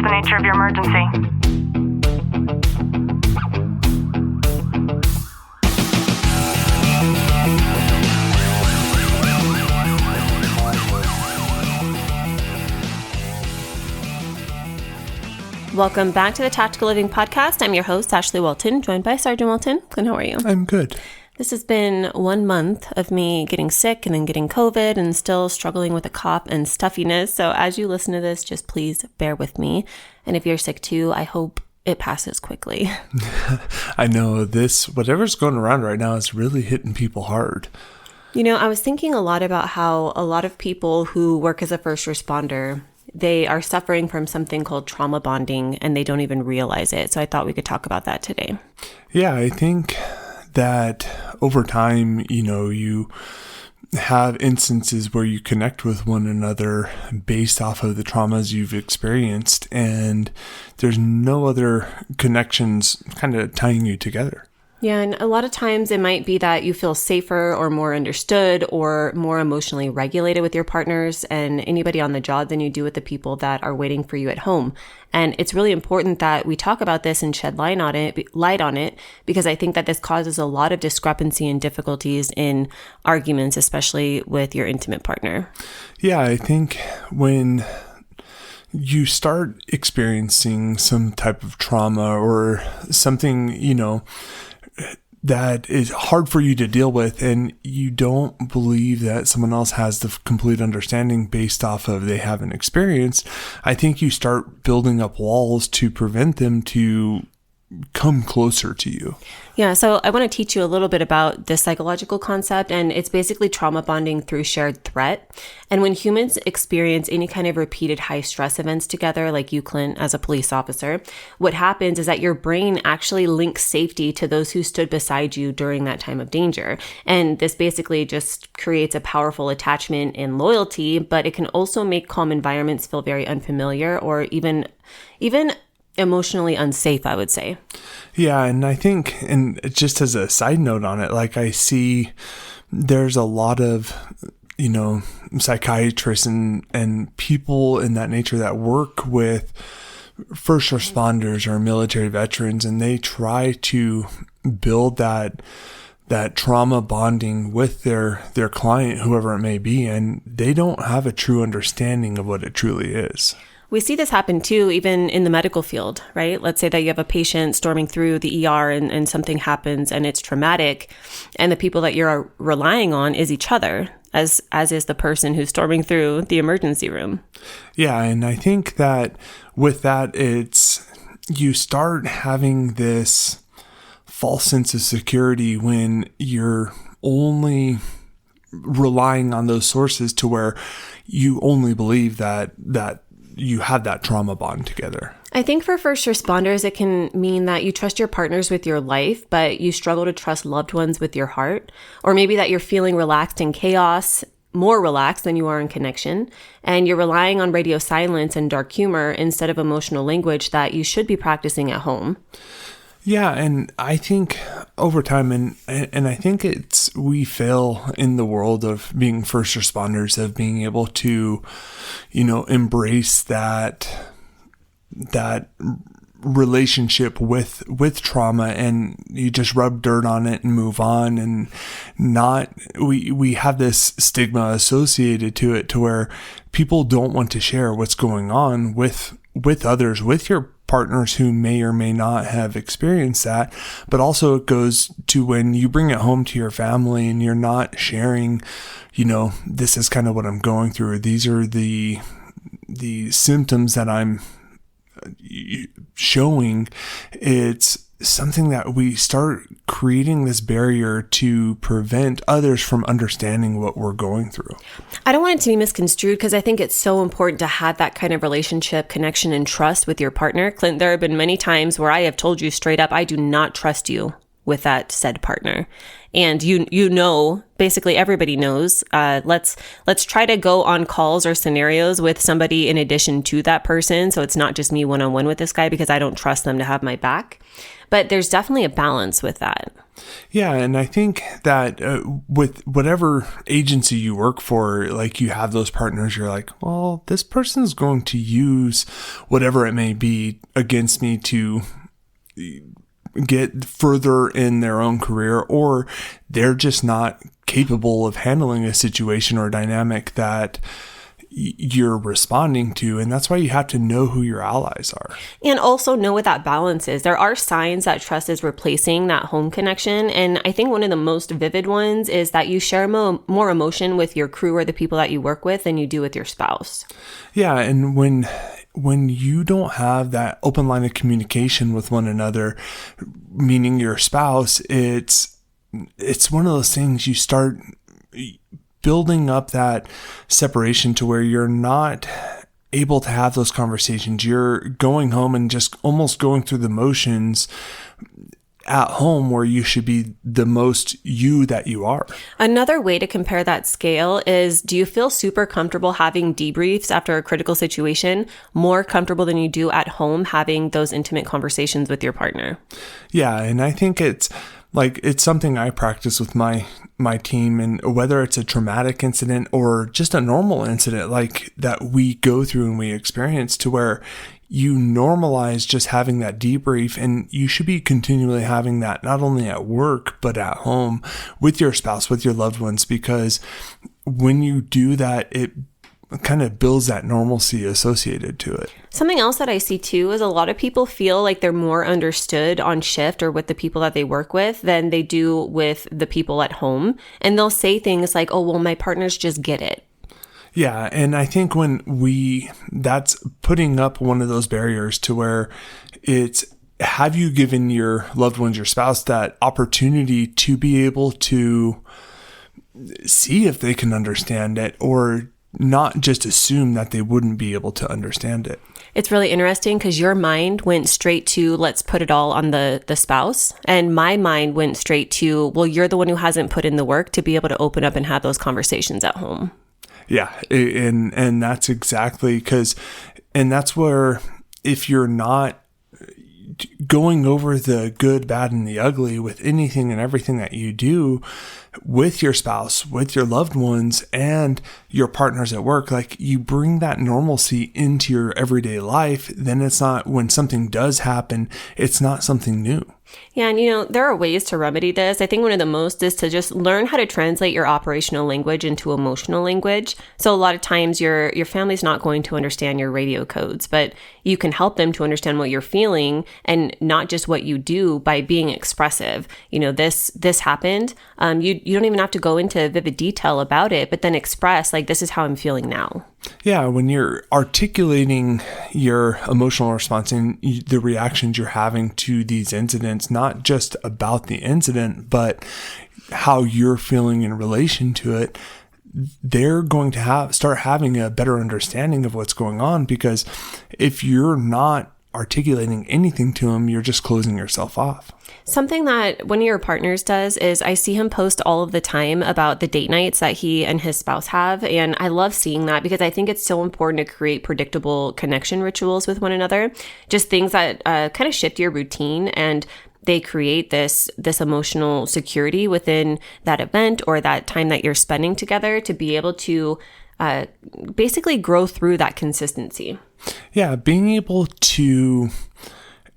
the nature of your emergency? Welcome back to the Tactical Living Podcast. I'm your host, Ashley Walton, joined by Sergeant Walton. Clint, how are you? I'm good. This has been 1 month of me getting sick and then getting COVID and still struggling with a cough and stuffiness. So as you listen to this, just please bear with me. And if you're sick too, I hope it passes quickly. I know whatever's going around right now is really hitting people hard. You know, I was thinking a lot about how a lot of people who work as a first responder, they are suffering from something called trauma bonding and they don't even realize it. So I thought we could talk about that today. Yeah, I think that over time, you have instances where you connect with one another based off of the traumas you've experienced, and there's no other connections kind of tying you together. Yeah, and a lot of times it might be that you feel safer or more understood or more emotionally regulated with your partners and anybody on the job than you do with the people that are waiting for you at home. And it's really important that we talk about this and shed light on it, because I think that this causes a lot of discrepancy and difficulties in arguments, especially with your intimate partner. Yeah, I think when you start experiencing some type of trauma or something, that is hard for you to deal with, and you don't believe that someone else has the complete understanding based off of they haven't experienced, I think you start building up walls to prevent them to come closer to you. Yeah, so I want to teach you a little bit about this psychological concept, and it's basically trauma bonding through shared threat. And when humans experience any kind of repeated high stress events together, like you, Clint, as a police officer, what happens is that your brain actually links safety to those who stood beside you during that time of danger. And this basically just creates a powerful attachment and loyalty, but it can also make calm environments feel very unfamiliar or even emotionally unsafe, I would say. Yeah, and I think, and just as a side note on it, like I see there's a lot of, psychiatrists and people in that nature that work with first responders or military veterans, and they try to build that trauma bonding with their client, whoever it may be, and they don't have a true understanding of what it truly is. We see this happen too, even in the medical field, right? Let's say that you have a patient storming through the ER and something happens and it's traumatic, and the people that you're relying on is each other, as is the person who's storming through the emergency room. Yeah, and I think that with that, you start having this false sense of security when you're only relying on those sources to where you only believe that you have that trauma bond together. I think for first responders, it can mean that you trust your partners with your life, but you struggle to trust loved ones with your heart. Or maybe that you're feeling relaxed in chaos, more relaxed than you are in connection, and you're relying on radio silence and dark humor instead of emotional language that you should be practicing at home. Yeah, and I think over time, and I think we fail in the world of being first responders, of being able to, embrace that relationship with trauma, and you just rub dirt on it and move on, and we have this stigma associated to it to where people don't want to share what's going on with others, with your partners who may or may not have experienced that. But also it goes to when you bring it home to your family and you're not sharing, this is kind of what I'm going through. These are the symptoms that I'm showing. It's something that we start creating this barrier to prevent others from understanding what we're going through. I don't want it to be misconstrued, because I think it's so important to have that kind of relationship, connection, and trust with your partner. Clint, there have been many times where I have told you straight up, I do not trust you with that said partner. And you know, basically everybody knows, let's try to go on calls or scenarios with somebody in addition to that person. So it's not just me one-on-one with this guy because I don't trust them to have my back. But there's definitely a balance with that. Yeah, and I think that with whatever agency you work for, like you have those partners, you're like, well, this person's going to use whatever it may be against me to get further in their own career, or they're just not capable of handling a situation or dynamic that you're responding to. And that's why you have to know who your allies are. And also know what that balance is. There are signs that trust is replacing that home connection. And I think one of the most vivid ones is that you share more emotion with your crew or the people that you work with than you do with your spouse. Yeah. And when you don't have that open line of communication with one another, meaning your spouse, it's one of those things you start building up that separation to where you're not able to have those conversations. You're going home and just almost going through the motions at home where you should be the most you that you are. Another way to compare that scale is, do you feel super comfortable having debriefs after a critical situation, more comfortable than you do at home having those intimate conversations with your partner? Yeah, and I think it's something I practice with my team, and whether it's a traumatic incident or just a normal incident like that we go through and we experience, to where you normalize just having that debrief, and you should be continually having that not only at work but at home with your spouse, with your loved ones, because when you do that, it kind of builds that normalcy associated to it. Something else that I see too is a lot of people feel like they're more understood on shift or with the people that they work with than they do with the people at home. And they'll say things like, oh, well, my partners just get it. Yeah. And I think that's putting up one of those barriers to where it's, have you given your loved ones, your spouse, that opportunity to be able to see if they can understand it, or not just assume that they wouldn't be able to understand it. It's really interesting because your mind went straight to, let's put it all on the spouse. And my mind went straight to, well, you're the one who hasn't put in the work to be able to open up and have those conversations at home. Yeah. And that's exactly and that's where, if you're not going over the good, bad, and the ugly with anything and everything that you do with your spouse, with your loved ones, and your partners at work, like you bring that normalcy into your everyday life, then it's not, when something does happen, it's not something new. Yeah, and there are ways to remedy this. I think one of the most is to just learn how to translate your operational language into emotional language. So a lot of times your family's not going to understand your radio codes, but you can help them to understand what you're feeling and not just what you do by being expressive. This happened. You don't even have to go into vivid detail about it, but then express, like, this is how I'm feeling now. Yeah, when you're articulating your emotional response and the reactions you're having to these incidents, not just about the incident, but how you're feeling in relation to it, they're going to start having a better understanding of what's going on. Because if you're not articulating anything to them, you're just closing yourself off. Something that one of your partners does is, I see him post all of the time about the date nights that he and his spouse have. And I love seeing that because I think it's so important to create predictable connection rituals with one another. Just things that kind of shift your routine, and they create this emotional security within that event or that time that you're spending together, to be able to basically grow through that consistency. Yeah, being able to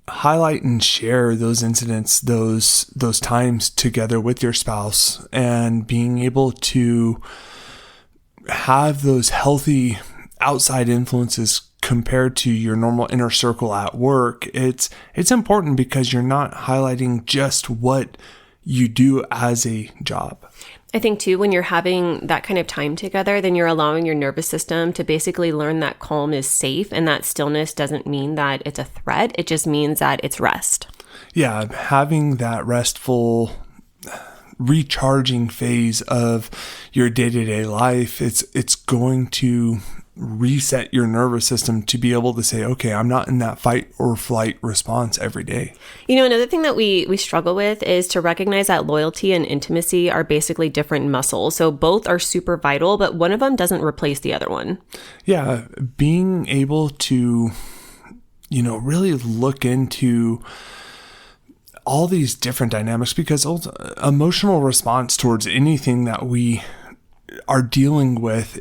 highlight and share those incidents, those times together with your spouse, and being able to have those healthy outside influences compared to your normal inner circle at work. It's important because you're not highlighting just what you do as a job. I think too, when you're having that kind of time together, then you're allowing your nervous system to basically learn that calm is safe, and that stillness doesn't mean that it's a threat. It just means that it's rest. Yeah, having that restful, recharging phase of your day-to-day life, it's going to reset your nervous system to be able to say, okay, I'm not in that fight or flight response every day. Another thing that we struggle with is to recognize that loyalty and intimacy are basically different muscles. So both are super vital, but one of them doesn't replace the other one. Yeah, being able to, really look into all these different dynamics, because emotional response towards anything that we are dealing with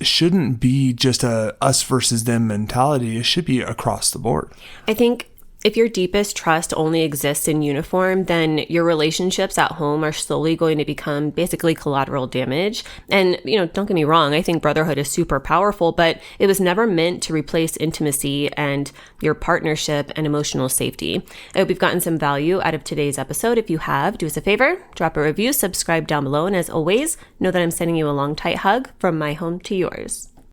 shouldn't be just a us versus them mentality. It should be across the board. I think if your deepest trust only exists in uniform, then your relationships at home are slowly going to become basically collateral damage. And, don't get me wrong, I think brotherhood is super powerful, but it was never meant to replace intimacy and your partnership and emotional safety. I hope you've gotten some value out of today's episode. If you have, do us a favor, drop a review, subscribe down below, and as always, know that I'm sending you a long, tight hug from my home to yours.